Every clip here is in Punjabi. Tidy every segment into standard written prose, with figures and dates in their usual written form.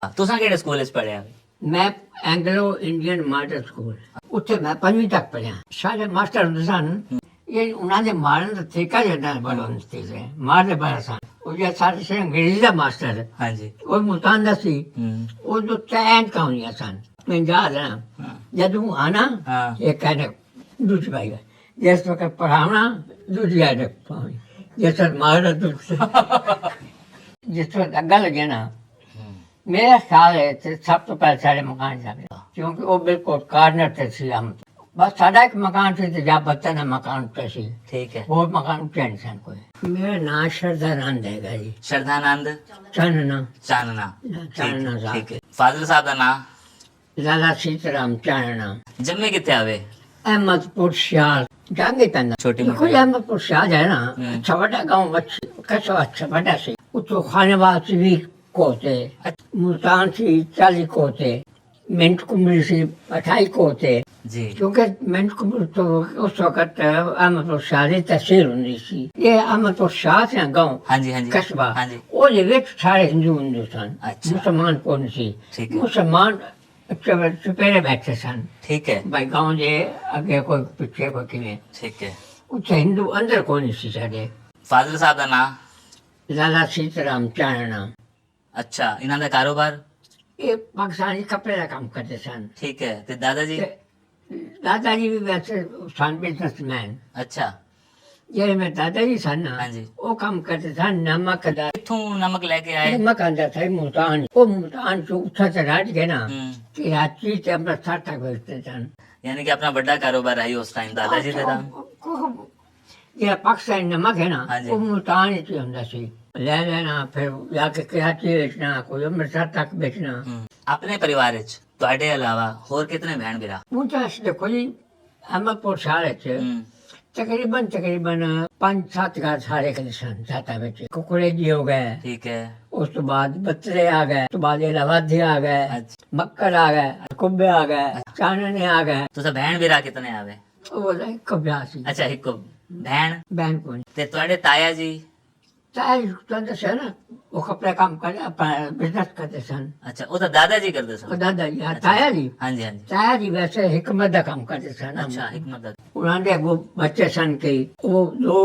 तुसां केड़े स्कूल च पढ़िया? मैं एंग्लो इंडियन मॉडल स्कूल उत्थे मैं 5वीं तक पढ़िया। सारे मास्टर ਹੁੰਦੇ ਸਨ ਇਹ ਉਹਨਾਂ ਦੇ ਮਾਰਨ ਦਾ ਤਰੀਕਾ ਜਿਹੜਾ ਬੜਾ ਹੁੰਦੇ ਸੀ ਮਾਰਦੇ ਬੜਾ ਸਨ। ਉਹ ਜਿਹੜਾ ਸਾਡੇ ਸੇ ਅੰਗਰੇਜ਼ੀ ਦਾ ਮਾਸਟਰ ਹਾਂਜੀ ਉਹ ਮੁਲਤਾਨ ਦਾ ਸੀ। ਉਹ ਜੋ ਟੈਨ ਕਾਉਣੀਆਂ ਸਨ ਮੈਂ ਯਾਦ ਹੈ ਜਦੋਂ ਆਣਾ ਇਹ ਕਹਿੰਦੇ ਦੂਜੀ ਭਾਈ ਜਿਸ ਵਕਤ ਪੜਾਉਣਾ ਦੂਜੀ ਆਇਡ ਪਾਉਣੀ ਜਿਸ ਵਕਤ ਮਾਰਦਾ ਦੂਜੀ ਜਿਸ ਵਕਤ ਅੱਗਾ ਲੱਗਿਆ ਨਾ मेरा ख्याल है कि सब तो पहले सारे मकान जाके क्योंकि वो बिल्कुल कार्नर थे सी हम बस साढ़ा एक मकान थे तो जब बच्चा ना मकान उठे सी ठीक है। वो मकान उठे इंसान कोई। मेरा नाम श्रद्धानंद है जी। श्रद्धानंद चानना चानना चानना ठीक साहब है। फादर साहब का नाम लाला सीताराम चानना जम्मे कितने आवे? अहमदपुर सियाल जागे पैदा छोटी देखो मोटी अहमदपुर सियाल है ना अच्छा बड़ा गाँव अच्छा अच्छा बड़ा सी उतो खानेवाद भी कोते मुल्तान से 40 कोते मिंट कुमरी से 28 कोते जी क्योंकि मिंट कुमरी तो उस वक्त अहमदपुर शाह की तहसील होती सी। ये अहमदपुर शाह से गाँव हाँ जी हाँ जी कस्बा हाँ जी ਉਹਦੇ ਵਿੱਚ ਸਾਰੇ ਹਿੰਦੂ ਹਿੰਦੂ ਸਨ। ਅੱਛਾ। ਮੁਸਲਮਾਨ ਕੋਈ ਨਹੀਂ ਸੀ। ਠੀਕ ਹੈ। ਮੁਸਲਮਾਨ ਚੁਪੇਰੇ ਬੈਠੇ ਸਨ ठीक है ਭਾਈ गाँव ਦੇ ਅੱਗੇ ਕੋਈ ਪਿੱਛੇ ਕੋਈ ਕਿਵੇਂ ठीक है। ਉੱਥੇ ਹਿੰਦੂ ਅੰਦਰ ਕੋਈ ਨਹੀਂ ਸੀ ਸਾਡੇ। फादर साहब का नाम? ਲਾਲਾ ਸੀਤਾਰਾਮ ਚਾਨਣਾ अच्छा इन्हां दा कारोबार? ਇਹ ਪਾਕਿਸਤਾਨੀ ਕੱਪੜੇ ਦਾ ਕੰਮ ਕਰਦੇ ਸਨ। ठीक है। ते दादाजी? दादा जी भी वैसे सन बिजनेसमैन। अच्छा ਜਿਹੜੇ ਮੇਰੇ ਦਾਦਾ ਜੀ ਸਨ ਨਾ ਹਾਂਜੀ। ਉਹ ਕੰਮ ਕਰਦੇ ਸਨ ਨਮਕ ਦਾ। कित्थों नमक लेके आए? ਨਮਕ ਆਂਦਾ ਸੀ ਮੁਲਤਾਨ। ਉਹ ਮੁਲਤਾਨ ਚੋਂ ਉੱਥੇ ਤੇ ਰਾਜ ਗਏ ਨਾ ਕਰਾਚੀ ਤੇ ਅੰਮ੍ਰਿਤਸਰ ਤੱਕ ਵੇਚਦੇ ਸਨ। यानी कि अपना बड़ा कारोबार है उस टाइम दादाजी दे नाम? ਜਿਹੜਾ ਪਾਕਿਸਤਾਨੀ ਨਮਕ ਹੈ ਨਾ ਹਾਂਜੀ। ਉਹ ਮੁਲਤਾਨ ਵਿੱਚ ਹੁੰਦਾ ਸੀ। ਲੈ ਲੈਣਾ ਫਿਰ ਜਾ ਕੇ ਕਰਾਚੀ ਵੇਚਣਾ ਕੋਈ ਅੰਮ੍ਰਿਤਸਰ ਤੱਕ ਵੇਚਣਾ। अपने परिवार च ਤੁਹਾਡੇ ਇਲਾਵਾ ਹੋਰ ਕਿਤਨੇ ਭੈਣ ਭਰਾ? ਮੁੰਡਾ ਦੇਖੋ ਜੀ ਅਹਿਮਦਪੁਰ ਸ਼ਹਿਰ ਵਿੱਚ ਤਕਰੀਬਨ 5-7 ਘਰ ਸਾਰੇ ਕਦੇ ਸਨ ਸਾਤਾ ਵਿੱਚ। ਕੁਕੜੇ ਜੀ ਹੋ ਗਏ ठीक है ਉਸ ਤੋਂ ਬਾਅਦ ਬੱਤਰੇ ਆ ਗਏ ਉਸ ਤੋਂ ਬਾਅਦ ਇਹ ਲਵਾਦੇ ਆ ਗਏ अच्छा ਮੱਕੜ ਆ ਗਏ ਕੁੱਬੇ ਆ ਗਏ ਚਾਨਣੇ ਆ ਗਏ। ਤੁਸੀਂ ਭੈਣ ਭਰਾ ਕਿਤਨੇ ਆਵੇ? ਉਹ ਕਬਿਆ ਸੀ ਅੱਛਾ ਇੱਕ ਭੈਣ ਬੈਨ ਕੋਲ ਤੇ ਤੁਹਾਡੇ ਤਾਇਆ ਜੀ? ਤਾਈ ਤੁਹਾਨੂੰ ਸੀ ਨਾ ਉਹ ਕੱਪੜੇ ਕੰਮ ਕਰਦੇ ਆਪਣਾ ਬਿਜ਼ਨਸ ਕਰਦੇ ਸਨ। ਅੱਛਾ ਉਹ ਤਾਂ ਦਾਦਾ ਜੀ ਕਰਦੇ ਉਹ ਸਨ? ਦਾਦਾ ਜੀ ਤਾਇਆ ਜੀ ਹਾਂਜੀ ਹਾਂਜੀ ਤਾਇਆ ਜੀ ਵੈਸੇ ਹਿਕਮਤ ਦਾ ਕੰਮ ਕਰਦੇ ਸਨ। ਅੱਛਾ ਹਿਕਮਤ ਦਾ ਉਹਨਾਂ ਦੇ ਅੱਗੋਂ ਬੱਚੇ ਸਨ ਕਿ ਉਹ ਦੋ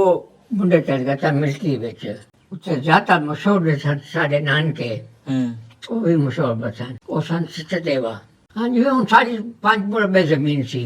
ਮੁੰਡੇ ਚੱਲ ਗਏ ਤਾਂ ਮਿਲਕੀ ਵਿੱਚ ਉੱਥੇ ਜ਼ਿਆਦਾ ਮਸ਼ਹੂਰ ਸਨ ਸਾਡੇ ਨਾਨਕੇ। ਉਹ ਵੀ ਮਸ਼ਹੂਰ ਸਨ। ਉਹ ਸਨ ਸਚਦੇਵਾ। ਹਾਂਜੀ ਹੁਣ ਸਾਡੀ 5 ਮੁਰਬੇ ਜ਼ਮੀਨ ਸੀ।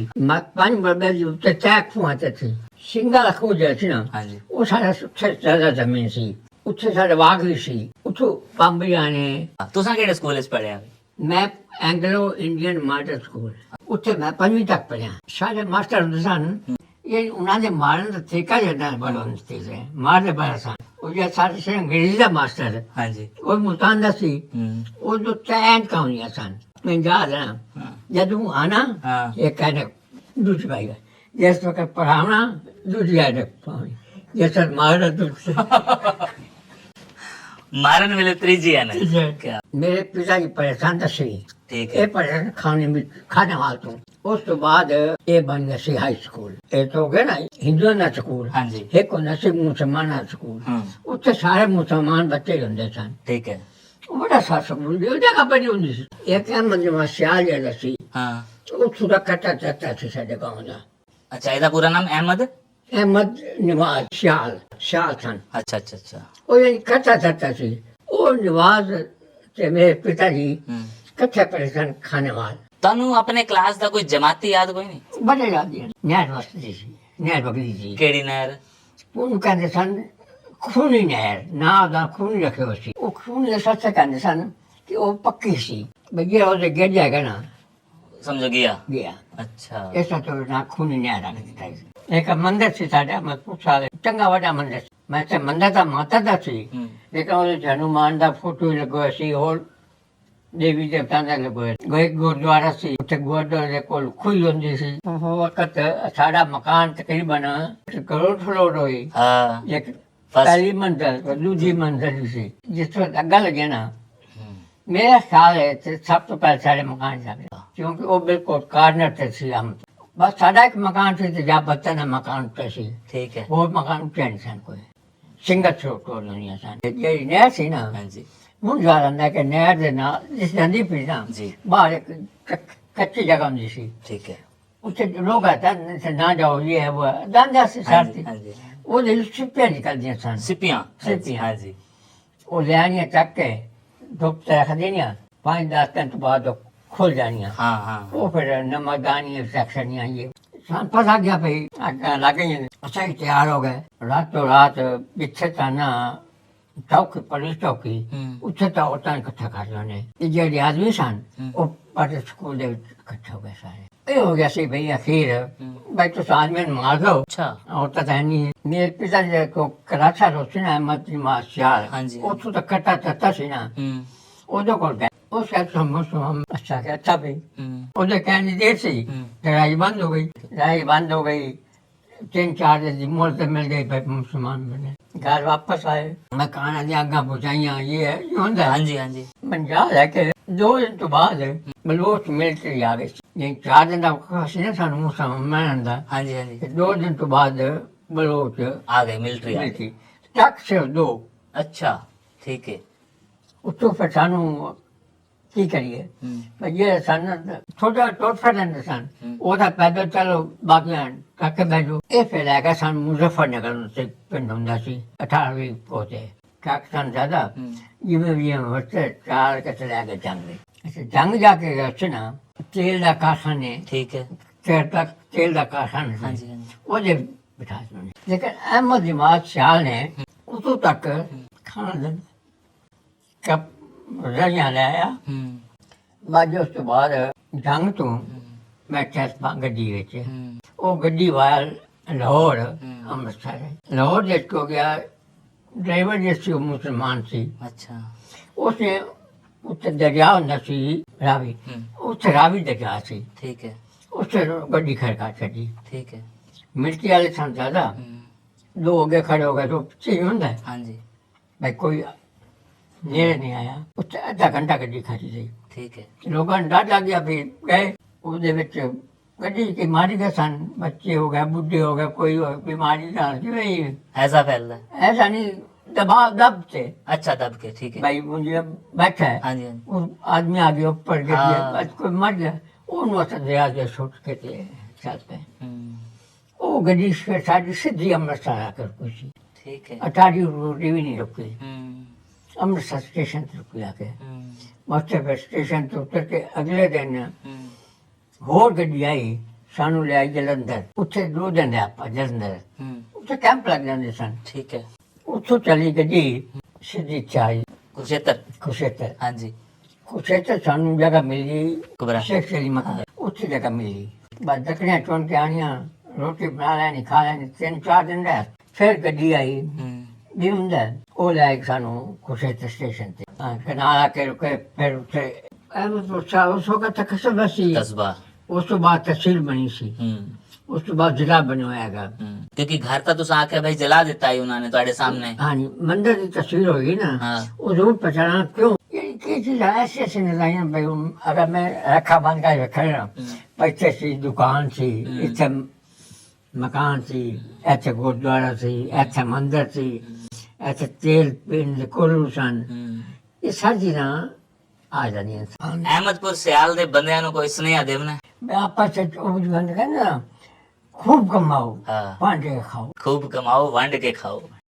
5 ਮੁਰਬੇ ਦੇ ਉੱਤੇ ਤੈਕ ਫੁਆਤੇ ਸੀ ਸਿੰਘਾ ਦਾ ਖੋਜ ਸੀ ਨਾ ਹਾਂਜੀ ਉਹ ਸਾਡਾ ਉੱਥੇ ਜ਼ਿਆਦਾ ਜ਼ਮੀਨ ਸੀ। ਉੱਥੇ ਸਾਡੇ ਬਾਗ ਵੀ ਸੀ। ਉੱਥੋਂ ਬੰਬੀਆਂ ਨੇ। ਤੁਸੀਂ ਕਿਹੜੇ ਸਕੂਲ 'ਚ ਪੜ੍ਹਿਆ? ਮੈਂ ਐਂਗਲੋ ਇੰਡੀਅਨ ਮॉडल ਸਕੂਲ ਉੱਥੇ ਮੈਂ 5ਵੀਂ ਤੱਕ ਪੜ੍ਹਿਆ। ਸਾਰੇ ਮਾਸਟਰ ਹੁੰਦੇ ਸਨ ਇਹ ਉਹਨਾਂ ਦੇ ਮਾਰਨ ਦਾ ਤਰੀਕਾ ਜਿਹੜਾ ਬੜਾ ਹੁੰਦੇ ਸੀ ਮਾਰਦੇ ਬੜਾ ਸਨ। ਉਹ ਜਿਹੜਾ ਸਾਡੇ ਸੇ ਅੰਗਰੇਜ਼ੀ ਦਾ ਮਾਸਟਰ ਹਾਂਜੀ ਉਹ ਮੁਲਤਾਨ ਦਾ ਸੀ। ਉਹ ਜੋ ਟੈਨ ਕਾਉਣੀਆਂ ਸਨ ਮੈਂ ਯਾਦ ਹੈ ਜਦੋਂ ਆਣਾ ਇਹ ਕਹਿੰਦੇ ਦੂਜੀ ਭਾਈ ਜਿਸ ਵਕਤ ਪੜਾਉਣਾ ਦੂਜੀ ਆਇਡ ਪਾਉਣੀ ਜਿਸ ਵਕਤ ਮਾਰਦਾ ਦੂਜੀ ਮਾਰਨ ਵੇਲੇ ਤੀਜੀ ਹੈ ਨਾ ਕਿਆ? ਮੇਰੇ ਪਿਤਾ ਜੀ ਪਰੇਸ਼ਾਨ ਸੀ। ਠੀਕ ਇਹ ਹੈ ਪੜ੍ਹਨ ਖਾਣੇ ਵਿੱਚ ਖਾਣੇ ਵਾਲ ਤੋਂ ਉਸ ਤੋਂ ਬਾਅਦ ਇਹ ਬਣ ਗਿਆ ਸੀ ਹਾਈ ਸਕੂਲ। ਇਹ ਤੋਂ ਹੋ ਗਿਆ ਨਾ ਹਿੰਦੂਆਂ ਦਾ ਸਕੂਲ। ਹਾਂਜੀ ਇੱਕ ਹੁੰਦਾ ਸੀ ਮੁਸਲਮਾਨਾਂ ਦਾ ਸਕੂਲ। ਉੱਥੇ ਸਾਰੇ ਮੁਸਲਮਾਨ ਬੱਚੇ ਹੁੰਦੇ ਸਨ। ਠੀਕ ਹੈ ਉਹ ਬੜਾ ਸਾਫ ਸਕੂਲ ਉਹ ਜਗ੍ਹਾ ਬੜੀ ਹੁੰਦੀ ਸੀ। ਇੱਕ ਅਹਿਮਦ ਜਮਾ ਸਿਆਲ ਜਿਹੜਾ ਸੀ ਹਾਂ ਉੱਥੋਂ ਦਾ ਕੱਟਾ ਚੱਟਾ ਸੀ ਸਾਡੇ ਗਾँव ਦਾ। ਅੱਛਾ ਇਹਦਾ ਪੂਰਾ ਨਾਮ ਅਹਿਮਦ? ਅਹਿਮਦ ਨਿਵਾਜ਼ ਸਿਆਲ ਸਨ। ਅੱਛਾ ਅੱਛਾ ਅੱਛਾ ਉਹ ਜਿਹੜੀ ਕੱਟਾ ਚੱਟਾ ਸੀ ਉਹ ਨਿਵਾਜ਼ ਤੇ ਮੇਰੇ ਪਿਤਾ ਜੀ ਇਕੱਠੇ ਪੜ੍ਹੇ ਸਨ ਖਾਣੇ ਵਾਲ। ਤੁਹਾਨੂੰ ਆਪਣੇ ਕਲਾਸ ਦਾ ਕੋਈ ਜਮਾਤੀ ਯਾਦ ਕੋਈ ਨਹੀਂ? ਬੜੇ ਯਾਦੀ ਨਹਿਰ ਵਸਦੀ ਸੀ ਨਹਿਰ ਬਗਦੀ ਸੀ। ਕਿਹੜੀ ਨਹਿਰ? ਉਹਨੂੰ ਕਹਿੰਦੇ ਸਨ ਖੂਨੀ ਨਹਿਰ ਨਾ ਦਾ ਖੂਨੀ ਰੱਖਿਆ ਹੋਇਆ ਸੀ। ਉਹ ਖੂਨੀ ਦੇ ਸੱਚ ਕਹਿੰਦੇ ਸਨ ਕਿ ਉਹ ਪੱਕੀ ਸੀ ਬਈ ਜੇ ਉਹਦੇ ਗਿਰ ਜਾਏਗਾ ਨਾ ਸਮਝ ਗਿਆ ਗਿਆ। ਅੱਛਾ ਇਸ ਤੋਂ ਨਾ ਖੂਨੀ ਨਹਿਰ ਰੱਖ ਦਿੱਤਾ ਸੀ। ਇੱਕ ਮੰਦਰ ਸੀ ਸਾਡਾ ਮਤਪੁਰ ਸਾਹਿਬ ਚੰਗਾ ਵੱਡਾ ਮੰਦਰ ਸੀ। ਮੈਂ ਤੇ ਮੰਦਰ ਦਾ ਮਾਤਾ ਦਾ ਸੀ ਲੇਕਿਨ ਉਹਦੇ ਹਨੂੰਮਾਨ ਦਾ ਫੋਟੋ ਲੱਗਿਆ ਸੀ ਹੋਰ ਦੇਵੀ ਦੇਵਤਾ ਦਾ ਲੱਗਿਆ। ਇੱਕ ਗੁਰਦੁਆਰਾ ਸੀ ਉੱਥੇ ਗੁਰਦੁਆਰੇ ਦੇ ਕੋਲ ਖੂਹੀ ਹੁੰਦੀ ਸੀ। ਉਹ ਵਕਤ ਸਾਡਾ ਮਕਾਨ ਤਕਰੀਬਨ ਕਰੋੜ ਫਲੋਰ ਹੋਈ। ਹਾਂ ਇੱਕ ਪਹਿਲੀ ਮੰਜ਼ਿਲ ਦੂਜੀ ਮੰਜ਼ਿਲ ਸੀ। ਜਿਸ ਵਕਤ ਅੱਗਾ ਲੱਗਿਆ ਨਾ ਮੇਰਾ ख्याल है कि सब तो पहले सारे मकान जाके क्योंकि वो बिल्कुल कार्नर थे सी हम बस साढ़ा एक मकान से तो जब बच्चा ना मकान उठे सी ठीक है वो मकान उठे इंसान कोई सिंगल छोड़ दुनिया सान ये नया सी ना हाँ जी ਹੁਣ ਜਾ ਰਹਿੰਦਾ ਕਿ ਨਹਿਰ ਦੇ ਨਾਲ ਜਿਸ ਜਾਂਦੀ ਪਈ ਨਾ ਜੀ ਬਾਹਰ ਇੱਕ ਕੱਚੀ ਜਗ੍ਹਾ ਹੁੰਦੀ ਸੀ ਠੀਕ ਹੈ ਉੱਥੇ ਲੋਕ ਆਤਾ ਨਾ ਜਾਓ ਇਹ ਹੈ ਉਹ ਹੈ ਦੰਦਾ ਸੀ ਸਾਰਤੀ ਹਾਂਜੀ ਉਹਦੇ ਵਿੱਚ ਸਿੱਪੀਆਂ ਨਿਕਲਦੀਆਂ ਸਨ ਸਿੱਪੀਆਂ ਸਿੱਪੀਆਂ। ਹਾਂਜੀ ਉਹ ਲਿਆਣੀਆਂ ਚੱਕ ਕੇ ਧੁੱਪ ਤੇ ਰੱਖ ਦੇਣੀਆਂ 5-10 ਦਿਨ ਤੋਂ ਬਾਅਦ ਉਹ ਖੁੱਲ ਜਾਣੀਆਂ ਹਾਂ ਹਾਂ ਉਹ ਫਿਰ ਨਮਕਦਾਨੀ ਸੈਕਸ਼ਨੀਆਂ ਇਹ ਸਾਨੂੰ ਪਤਾ ਗਿਆ ਭਈ ਅੱਗਾ ਲੱਗ ਗਈਆਂ ਅੱਛਾ ਹੀ ਤਿਆਰ ਹੋ ਗਏ ਰਾਤੋਂ ਰਾਤ ਪਿੱਛੇ ਤਾਂ ਨਾ ਚੌਕੀ ਪੁਲਿਸ ਚੌਕੀ ਉੱਥੇ ਤਾਂ ਉਤਾਂ ਇਕੱਠਾ ਕਰ ਲੈਣੇ ਇਹ ਜਿਹੜੇ ਆਦਮੀ ਸਨ ਉਹ ਪਰ ਸਕੂਲ ਦੇ ਵਿੱਚ ਇਕੱਠੇ ਹੋ ਗਏ ਸਾਰੇ ਇਹ ਹੋ ਗਿਆ ਸੀ ਭਈ ਅਖੀਰ ਭਾਈ ਤੁਸੀਂ ਆਦਮੀ ਨੂੰ ਮਾਰ ਦੋ ਅੱਛਾ होता था नहीं मेरे पिताजी को कराचा रोसी ना अहमद मासियाल हाँ जी। उतो तो कट्टा तत्ता सी ना ओदो को गए वो शायद हम अच्छा के अच्छा भी ओदे कहने देर से लड़ाई बंद हो गई लड़ाई बंद हो गई 3-4 दिन मोहलत मिल गई भाई मुसलमान बने घर वापस आए मकान दी आगा बुझाइया ये होंदा हाँ जी हाँ जी मन याद है कि 2 दिन तो बाद बलोच मिलिट्री आ गई ये 4 दिन का सी ना सानू मुसलमान दा हाँ जी हाँ जी 2 दिन तो बाद बलोच आ गए मिलिट्री आ गई मिलती टक से 2 अच्छा ठीक है ਉੱਤੋਂ ਫਿਰ ਸਾਨੂੰ ਕੀ ਕਰੀਏ ਭਈਏ ਸਾਨੂੰ ਥੋੜਾ ਟੋਟ ਫੜਨ ਸਨ ਉਹਦਾ ਪੈਦਲ ਚਲੋ ਬਾਕੀਆਂ ਕੱਕੇ ਬੈਜੋ ਇਹ ਫਿਰ ਲੱਗਾ ਸਾਨੂੰ ਮੁਜ਼ੱਫਰਨਗਰ ਨੂੰ ਤੇ ਪਿੰਡ ਹੁੰਦਾ ਸੀ 18ਵੀਂ ਪਹੁੰਚੇ ਕੱਕ ਸਨ ਜ਼ਿਆਦਾ ਜਿਵੇਂ ਵੀ ਵਰਤੇ ਚਾਰ ਕੇ ਚਲੇ ਗਏ ਜੰਗ ਵਿੱਚ ਅੱਛਾ ਜੰਗ ਜਾ ਕੇ ਗਏ ਨਾ ਤੇਲ ਦਾ ਕਾਰਖਾਨੇ ठीक है ਤੇਲ ਦਾ ਕਾਰਖਾਨਾ हाँ ਸੀ जी हाँ जी ਉਹਦੇ ਬਿਠਾ ਦਿੱਤੇ ਲੇਕਿਨ ਅਹਿਮਦ ਜਮਾਤ ਸਿਆਲ ਨੇ ਉਦੋਂ ਤੱਕ ਖਾਣਾ ਦਿੰਦਾ ਕੱਪ ਰਜਾਈਆਂ ਲੈ ਆਇਆ ਬਾਅਦ ਉਸ ਤੋਂ ਬਾਅਦ ਜੰਗ ਤੋਂ ਬੈਠਿਆ ਗੱਡੀ ਵਿੱਚ ਉਹ ਗੱਡੀ ਵਾਲ ਲਾਹੌਰ ਅੰਮ੍ਰਿਤਸਰ ਲਾਹੌਰ ਜਿਸ ਕੋ ਗਿਆ ਡਰਾਈਵਰ ਜਿਸ ਸੀ ਉਹ ਮੁਸਲਮਾਨ ਸੀ अच्छा ਉਸਨੇ ਉੱਥੇ ਦਰਿਆ ਹੁੰਦਾ ਸੀ ਰਾਵੀ ਉੱਥੇ ਰਾਵੀ ਦਰਿਆ ਸੀ ठीक है ਉੱਥੇ ਗੱਡੀ ਖੜਕਾ ਛੱਡੀ ठीक है ਮਿਲਟਰੀ ਵਾਲੇ ਸਨ ਜ਼ਿਆਦਾ ਦੋ ਅੱਗੇ ਖੜੇ ਹੋ ਗਏ ਤਾਂ ਪਿੱਛੇ ਹੀ ਹੁੰਦਾ हाँ जी ਭਾਈ ਕੋਈ ਨੇੜੇ ਨਹੀਂ ਆਇਆ ਉੱਥੇ ਅੱਧਾ ਘੰਟਾ ਗੱਡੀ ਖੜੀ ਰਹੀ ठीक है ਲੋਕਾਂ ਨੂੰ ਡਰ ਲੱਗ ਗਿਆ ਵੀ ਗਏ ਉਹਦੇ ਵਿੱਚ ਗੱਡੀ ਕੀ ਮਾਰੀ ਗਏ ਸਨ ਬੱਚੇ ਹੋ ਗਏ ਬੁੱਢੇ ਹੋ ਗਏ ਕੋਈ ਬਿਮਾਰੀ ਨਾਲ ਜਿਵੇਂ ਹੀ ऐसा फैल रहा है ऐसा नहीं दबाव दब से अच्छा दब के ठीक है भाई मुझे बैठा है हाँ जी हाँ जी वो आदमी आगे ऊपर गिर गया हाँ। बस कोई मर गया उन दरिया से छूट के चलते वो गड्डी फिर सारी सीधी अमृतसर आकर पहुंची ठीक है अटारी रोटी भी नहीं रुकी अमृतसर स्टेशन से रुकी आके मस्ते फिर स्टेशन से उतर के अगले दिन होर गड्डी आई सानू ले आई जलंधर उत्थे 2 दिन रहा आप जलंधर उत्थे कैंप लग जाते सन ठीक है उत्थों चली गड्डी सीधी चाई कुरुक्षेत्र कुशेतर हाँ जी कुशेतर सानू जगह मिली कुबरा शेख सलीम मकबरा उत्थे जगह मिली बस दकड़ियां चुन के आनियां रोटी बना लैनी खा लैनी 3-4 दिन रहा फिर गड्डी आई भी ਹੁੰਦਾ ਉਹ ਲੈ ਕੇ ਸਾਨੂੰ ਕੁਸ਼ੇਤਰ ਸਟੇਸ਼ਨ ਤੇ ਕਨਾਲ ਆ ਕੇ ਰੁਕੇ ਫਿਰ ਉੱਥੇ ਐਵੇਂ ਉਸ ਵਕਤ ਤੱਕ ਕਸਬਾ ਸੀ कस्बा ਉਸ ਤੋਂ ਬਾਅਦ ਤਹਿਸੀਲ ਬਣੀ ਸੀ ਉਸ ਤੋਂ ਬਾਅਦ ਜ਼ਿਲ੍ਹਾ ਬਣਿਆ ਹੈਗਾ क्योंकि घर तो तुस आके भाई जला देता ही उन्होंने ਤੁਹਾਡੇ सामने ਹਾਂਜੀ ਮੰਦਰ ਦੀ ਤਸਵੀਰ ਹੋਈ ਨਾ हाँ ਉਹ ਜ਼ਰੂਰ ਪਛਾਣਾ ਕਿਉਂ ਇਹ ਚੀਜ਼ ਐਸੀ ਐਸੀ ਨਜ਼ਾਰੀਆਂ ਬਈ ਅਗਰ ਮੈਂ ਰੱਖਾ ਬੰਦ ਕਰ ਰੱਖਿਆ ਇੱਥੇ ਸੀ ਦੁਕਾਨ ਸੀ ਇੱਥੇ ਮਕਾਨ ਸੀ ਇੱਥੇ ਗੁਰਦੁਆਰਾ ਸੀ ਇੱਥੇ ਮੰਦਰ ਸੀ ਇੱਥੇ ਤੇਲ ਪਿੰਡ ਕੋਲੂ ਸਨ ਇਹ ਸਾਰੀ ਚੀਜ਼ਾਂ ਆ ਜਾਂਦੀਆਂ ਸਨ ਅਹਿਮਦਪੁਰ ਸਿਆਲ ਦੇ ਬੰਦਿਆਂ ਨੂੰ ਕੋਈ ਸੁਨੇਹਾ ਦੇਵਨਾ ਮੈਂ ਆਪਸ ਵਿੱਚ ਉਹ ਜਵਾਨ ਕਹਿੰਦਾ ਖੂਬ ਕਮਾਓ हाँ ਭਾਂਡੇ ਖਾਓ खूब कमाओ वंड के खाओ